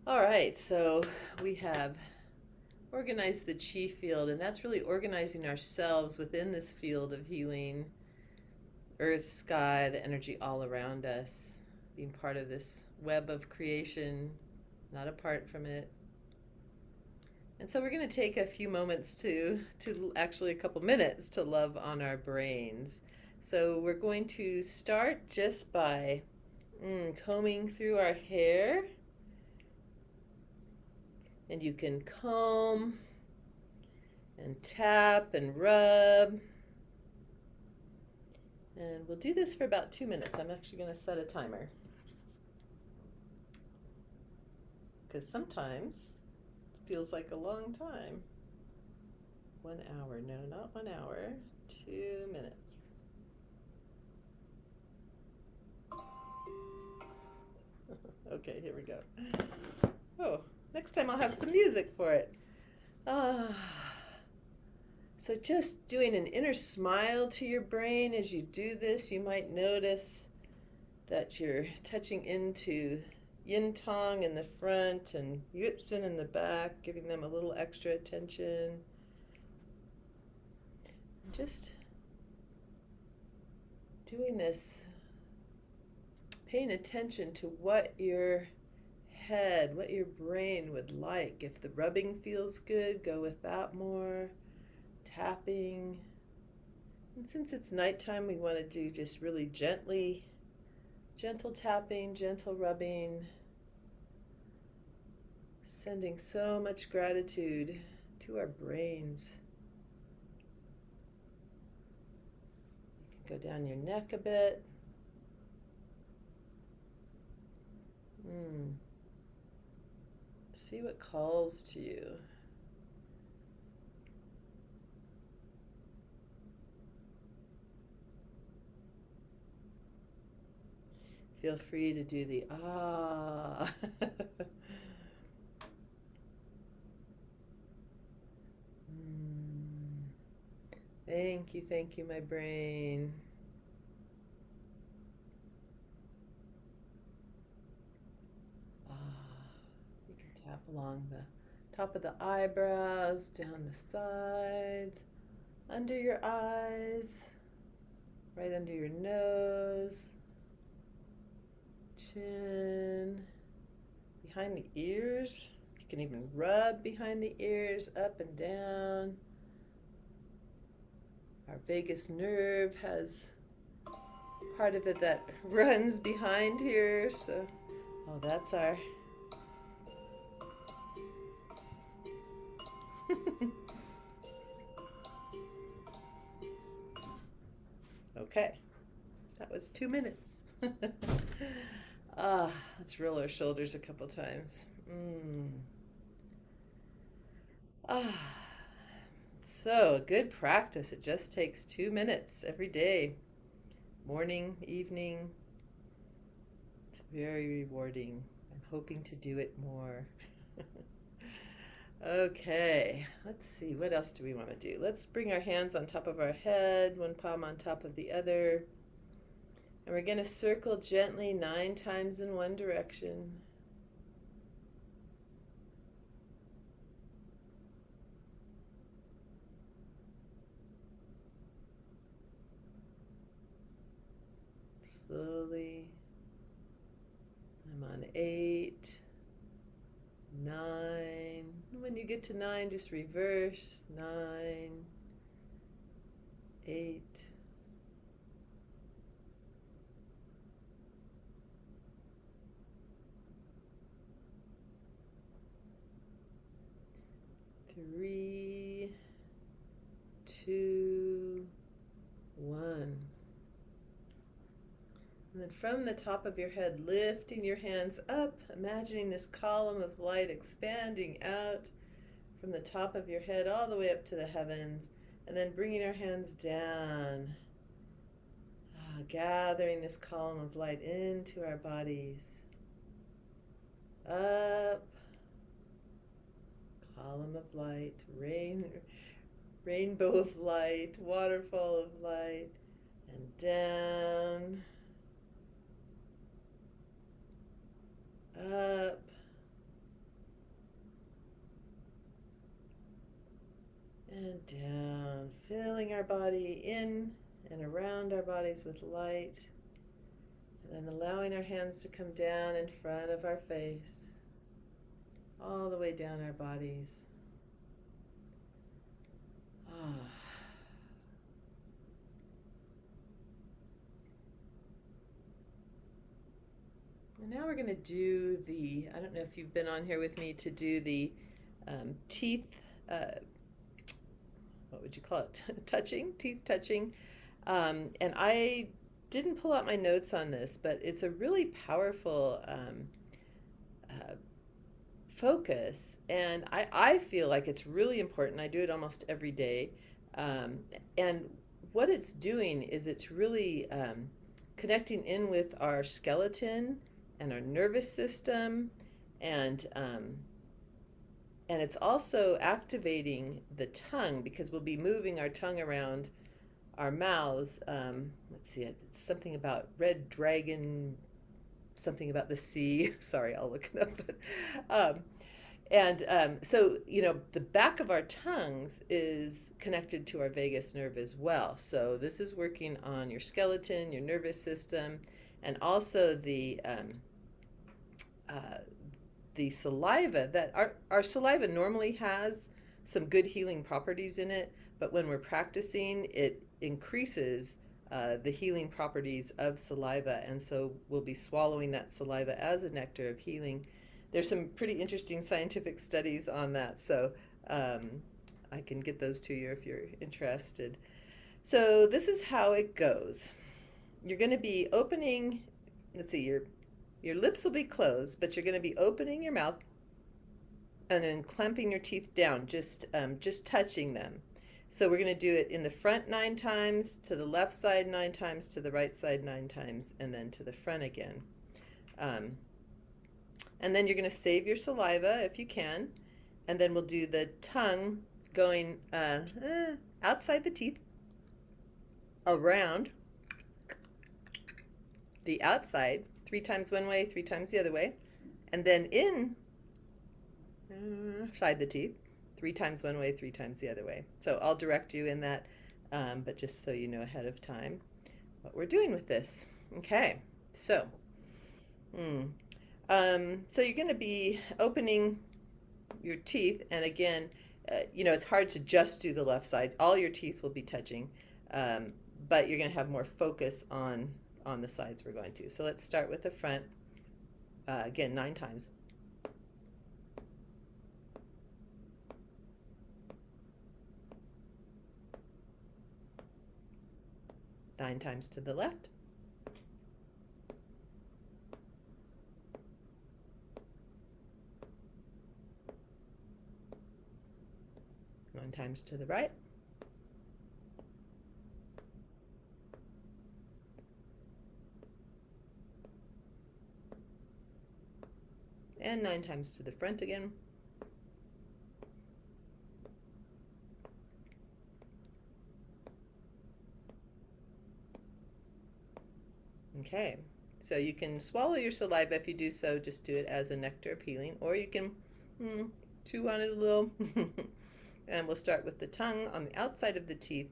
All right, so we have organized the chi field, and that's really organizing ourselves within this field of healing, earth, sky, the energy all around us, being part of this web of creation, not apart from it. And so we're going to take a few moments to actually a couple minutes to love on our brains. So we're going to start just by combing through our hair. And you can comb and tap and rub. And we'll do this for about 2 minutes. I'm actually going to set a timer. Because sometimes it feels like a long time. 1 hour. No, not 1 hour. 2 minutes. Okay, here we go. Oh, next time I'll have some music for it. Ah. So just doing an inner smile to your brain as you do this, you might notice that you're touching into yin tong in the front and yutsun in the back, giving them a little extra attention. Just doing this, paying attention to what your head, what your brain would like. If the rubbing feels good, go with that more. Tapping. And since it's nighttime, we want to do just really gentle tapping, gentle rubbing, sending so much gratitude to our brains. You can go down your neck a bit. See what calls to you. Feel free to do the ah. Thank you, my brain. Ah, you can tap along the top of the eyebrows, down the sides, under your eyes, right under your nose, chin, behind the ears. You can even rub behind the ears, up and down. Our vagus nerve has part of it that runs behind here. So, oh, that's our. Okay, that was 2 minutes. Let's roll our shoulders a couple times. Ah, so a good practice. It just takes 2 minutes every day, morning, evening. It's very rewarding. I'm hoping to do it more. Okay, let's see. What else do we want to do? Let's bring our hands on top of our head, one palm on top of the other. And we're going to circle gently 9 times in one direction. Slowly. I'm on 8, 9. When you get to 9, just reverse. 9, 8, 3, 2, 1. And then from the top of your head, lifting your hands up, imagining this column of light expanding out from the top of your head all the way up to the heavens, and then bringing our hands down, gathering this column of light into our bodies. Up, column of light, rainbow of light, waterfall of light, and down, up, our body in and around our bodies with light, and then allowing our hands to come down in front of our face, all the way down our bodies. Ah. And now we're going to do the, I don't know if you've been on here with me to do the teeth, what would you call it? Teeth touching. And I didn't pull out my notes on this, but it's a really powerful focus. And I feel like it's really important. I do it almost every day. And what it's doing is it's really connecting in with our skeleton and our nervous system, and it's also activating the tongue, because we'll be moving our tongue around our mouths. Let's see, it's something about red dragon, something about the sea. Sorry, I'll look it up. But so, the back of our tongues is connected to our vagus nerve as well. So this is working on your skeleton, your nervous system, and also the saliva. That our saliva normally has some good healing properties in it, but when we're practicing, it increases the healing properties of saliva, and so we'll be swallowing that saliva as a nectar of healing. There's some pretty interesting scientific studies on that, so I can get those to you if you're interested. So this is how it goes. You're going to be opening, let's see, your lips will be closed, but you're going to be opening your mouth and then clamping your teeth down, just touching them. So we're going to do it in the front 9 times, to the left side 9 times, to the right side 9 times, and then to the front again. And then you're going to save your saliva if you can, and then we'll do the tongue going outside the teeth, around the outside, 3 times one way, 3 times the other way, and then inside the teeth, 3 times one way, 3 times the other way. So I'll direct you in that, but just so you know ahead of time what we're doing with this. Okay, so so you're going to be opening your teeth, and again, it's hard to just do the left side. All your teeth will be touching, but you're going to have more focus on the sides we're going to. So let's start with the front. Again, 9 times. Nine times to the left. Nine times to the right. And 9 times to the front again. Okay, so you can swallow your saliva. If you do so, just do it as a nectar of healing, or you can chew on it a little. And we'll start with the tongue on the outside of the teeth,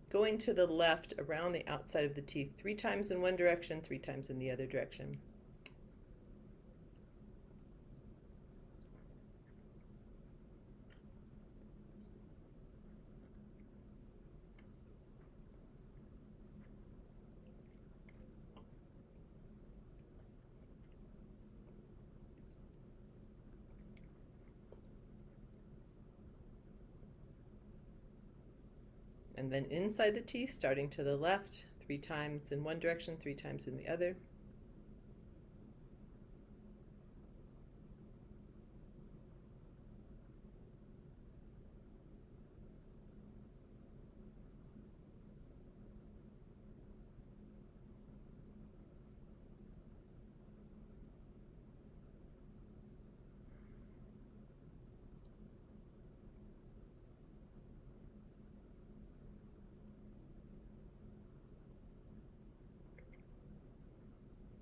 going to the left around the outside of the teeth 3 times in one direction, 3 times in the other direction. And then inside the teeth, starting to the left, 3 times in one direction, 3 times in the other.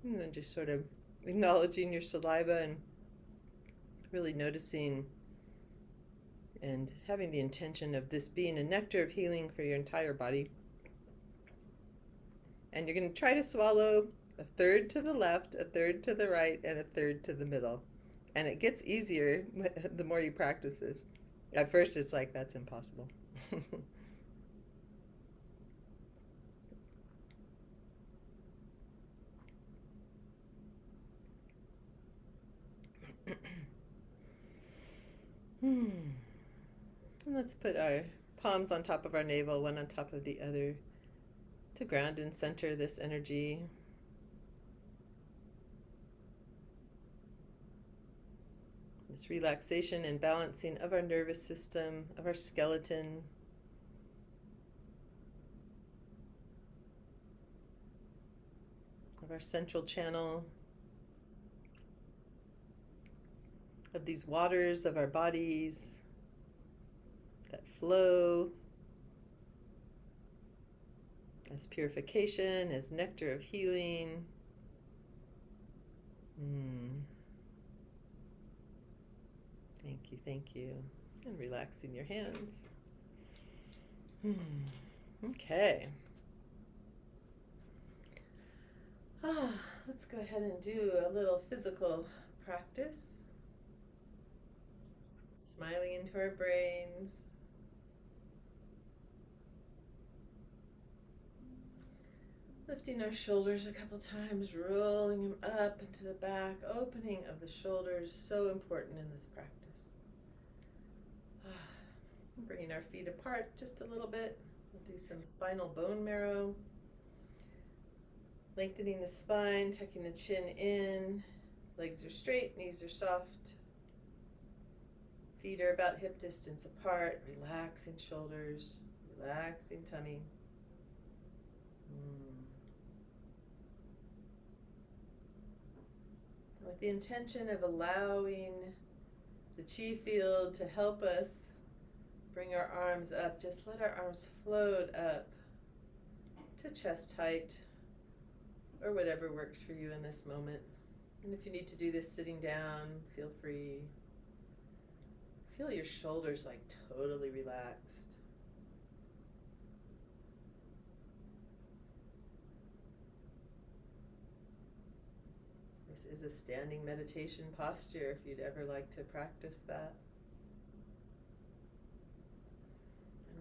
And then just sort of acknowledging your saliva and really noticing and having the intention of this being a nectar of healing for your entire body. And you're going to try to swallow a third to the left, a third to the right, and a third to the middle. And it gets easier the more you practice this. At first, it's like, that's impossible. And let's put our palms on top of our navel, one on top of the other, to ground and center this energy. This relaxation and balancing of our nervous system, of our skeleton. Of our central channel. Of these waters of our bodies that flow as purification, as nectar of healing. Thank you. And relaxing your hands. Okay. Let's go ahead and do a little physical practice. Smiling into our brains. Lifting our shoulders a couple times, rolling them up into the back, opening of the shoulders, so important in this practice. Bringing our feet apart just a little bit. We'll do some spinal bone marrow. Lengthening the spine, tucking the chin in. Legs are straight, knees are soft. Feet are about hip distance apart. Relaxing shoulders, relaxing tummy. With the intention of allowing the chi field to help us bring our arms up, just let our arms float up to chest height or whatever works for you in this moment. And if you need to do this sitting down, feel free. Feel your shoulders like totally relaxed. This is a standing meditation posture if you'd ever like to practice that.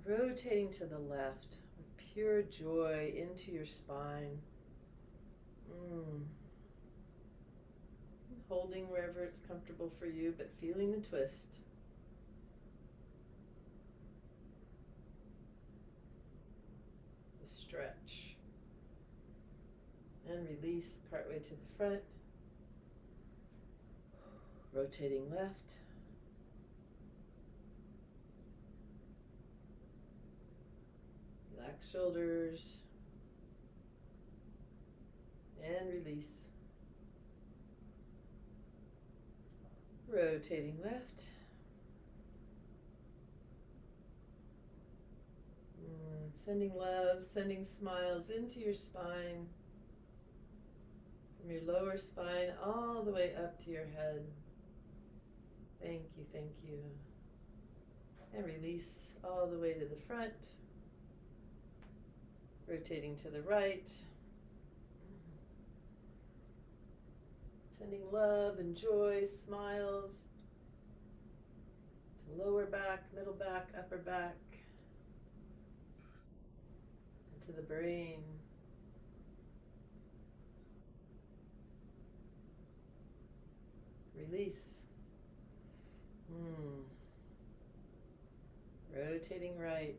And rotating to the left with pure joy into your spine. Holding wherever it's comfortable for you, but feeling the twist. The stretch. And release partway to the front. Rotating left. Relax shoulders. And release. Rotating left. Sending love, sending smiles into your spine. From your lower spine all the way up to your head. Thank you, thank you. And release all the way to the front. Rotating to the right. Sending love and joy, smiles to lower back, middle back, upper back, and to the brain. Release. Rotating right.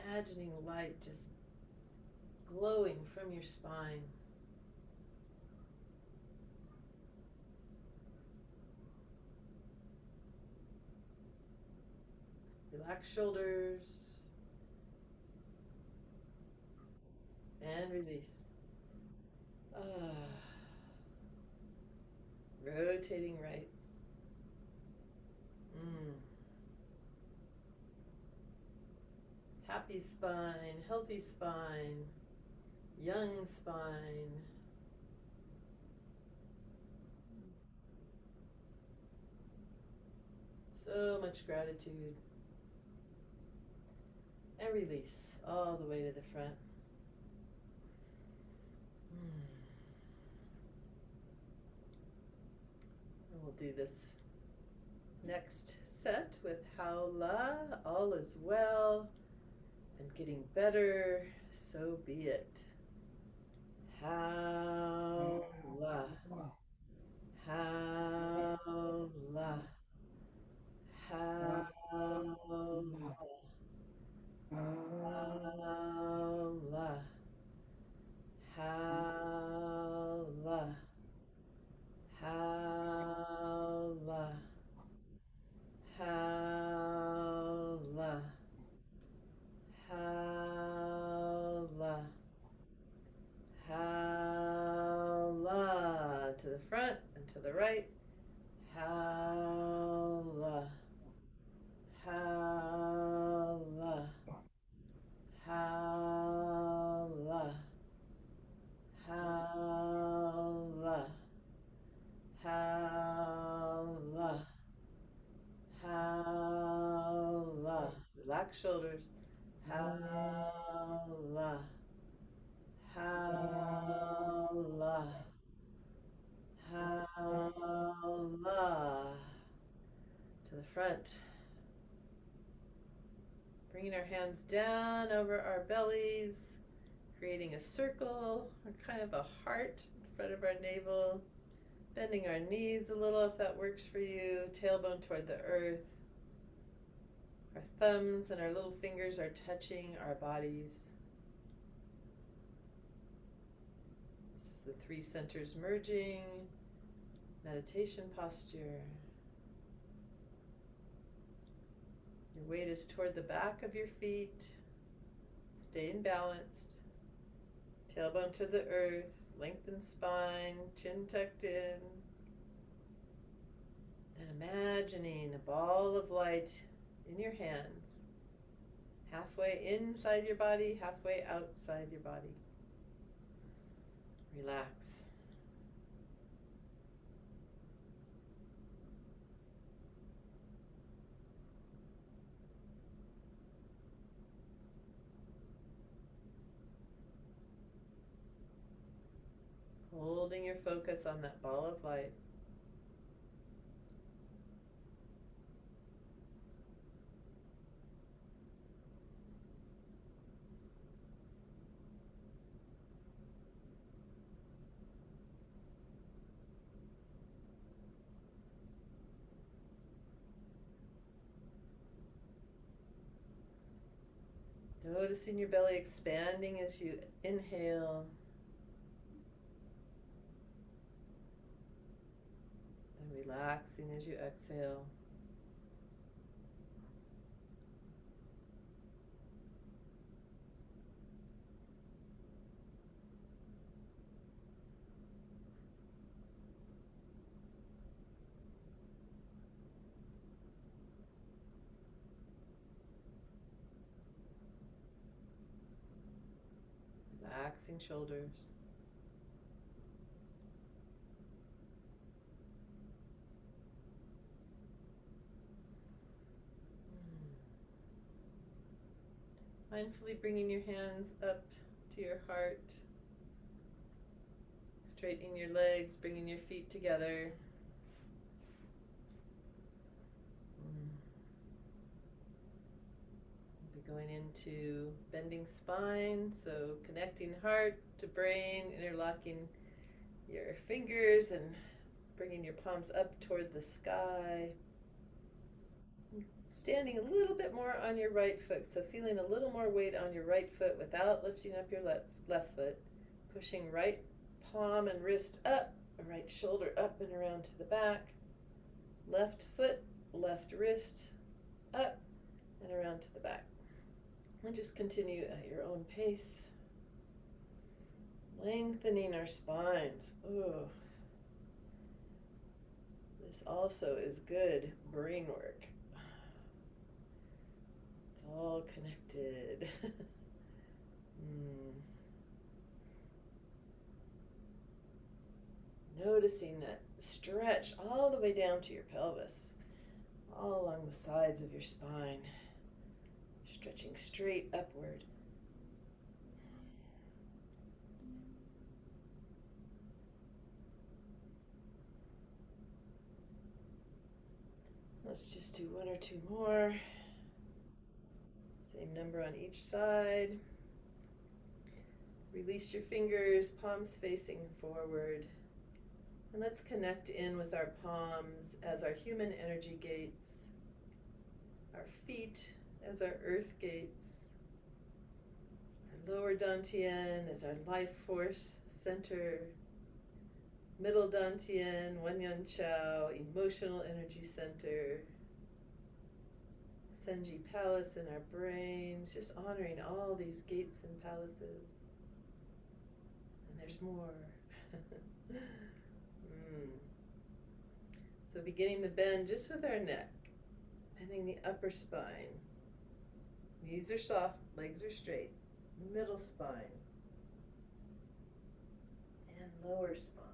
Imagining light just glowing from your spine. Relax shoulders. And release. Rotating right. Happy spine, healthy spine, young spine. So much gratitude. And release all the way to the front. And we'll do this next set with Howla, all is well and getting better, so be it. Howla, howla, howla, howla, howla, howla, howla, howla, howla, to the front and to the right. Howla, howla, howla, howla, howla, howla. Relax shoulders. Howla, howla, howla. To the front. Bringing our hands down over our bellies, creating a circle or kind of a heart in front of our navel. Bending our knees a little if that works for you. Tailbone toward the earth. Our thumbs and our little fingers are touching our bodies. This is the three centers merging. Meditation posture. Your weight is toward the back of your feet. Staying balanced. Tailbone to the earth. Lengthen spine. Chin tucked in. Then imagining a ball of light in your hands. Halfway inside your body, halfway outside your body. Relax. Holding your focus on that ball of light. Noticing your belly expanding as you inhale. And relaxing as you exhale. Relaxing shoulders. Mindfully bringing your hands up to your heart. Straightening your legs, bringing your feet together. We'll be going into bending spine, so connecting heart to brain, interlocking your fingers and bringing your palms up toward the sky. Standing a little bit more on your right foot, so feeling a little more weight on your right foot without lifting up your left foot. Pushing right palm and wrist up, right shoulder up and around to the back. Left foot, left wrist up and around to the back. And just continue at your own pace. Lengthening our spines. Ooh. This also is good brain work. It's all connected. Noticing that stretch all the way down to your pelvis, all along the sides of your spine, stretching straight upward. Let's just do one or two more. Same number on each side. Release your fingers, palms facing forward. And let's connect in with our palms as our human energy gates, our feet as our earth gates, our lower dantian as our life force center, middle dantian, Wanyan Chao, emotional energy center, Senji palace in our brains, just honoring all these gates and palaces. And there's more. So beginning the bend just with our neck, bending the upper spine. Knees are soft, legs are straight. Middle spine. And lower spine.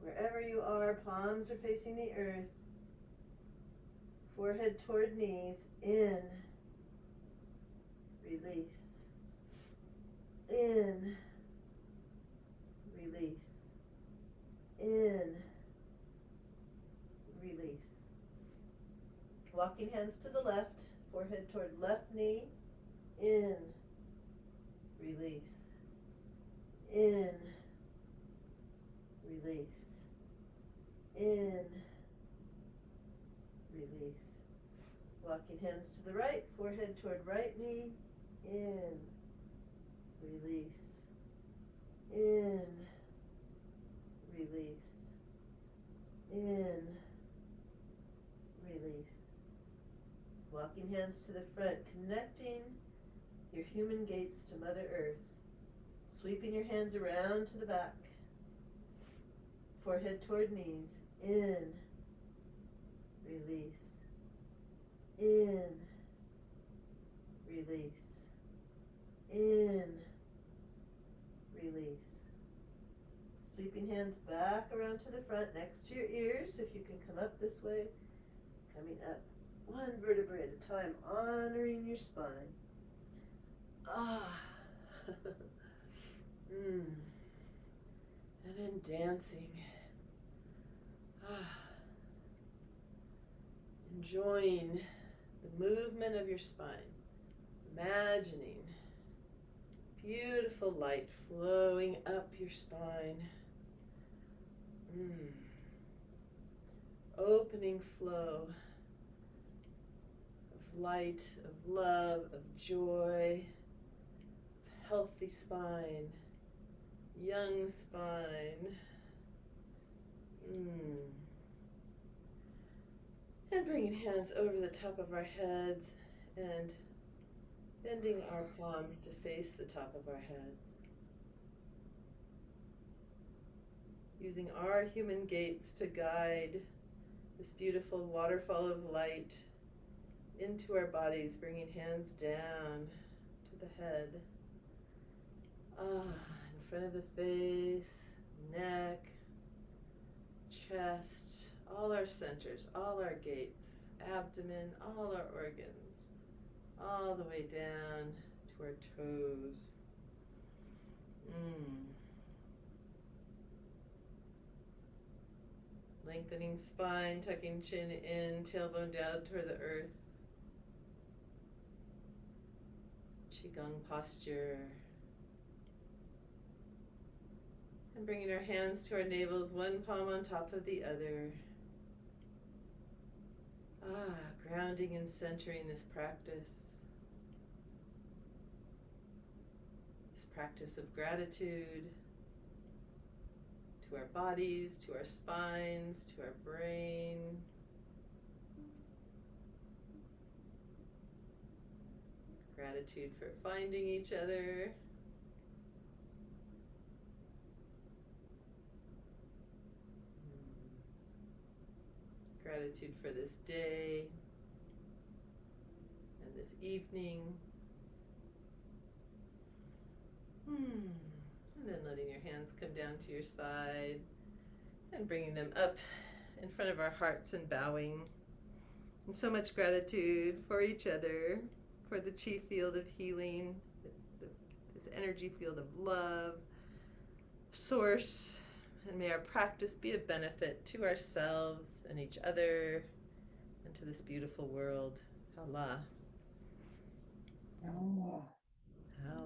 Wherever you are, palms are facing the earth. Forehead toward knees. In. Release. In. Release. In. Release. Walking hands to the left, forehead toward left knee. In. Release. In. Release. In. Release. Walking hands to the right, forehead toward right knee. In. Release. In. Release. In. Release. Walking hands to the front, connecting your human gates to Mother Earth. Sweeping your hands around to the back. Forehead toward knees. In. Release. In. Release. In. Release. Sweeping hands back around to the front next to your ears. If you can come up this way. Coming up one vertebra at a time, honoring your spine. And then dancing. Enjoying the movement of your spine. Imagining beautiful light flowing up your spine. Opening flow of light, of love, of joy, of healthy spine, young spine. And bringing hands over the top of our heads and bending our palms to face the top of our heads. Using our human gates to guide this beautiful waterfall of light into our bodies, bringing hands down to the head. In front of the face, neck, chest, all our centers, all our gates, abdomen, all our organs, all the way down to our toes. Lengthening spine, tucking chin in, tailbone down toward the earth. Qigong posture. And bringing our hands to our navels, one palm on top of the other. Grounding and centering this practice. This practice of gratitude to our bodies, to our spines, to our brain. Gratitude for finding each other. Gratitude for this day and this evening. And then letting your hands come down to your side and bringing them up in front of our hearts and bowing. And so much gratitude for each other, for the chi field of healing, this energy field of love, source. And may our practice be a benefit to ourselves and each other and to this beautiful world. Allah. Allah.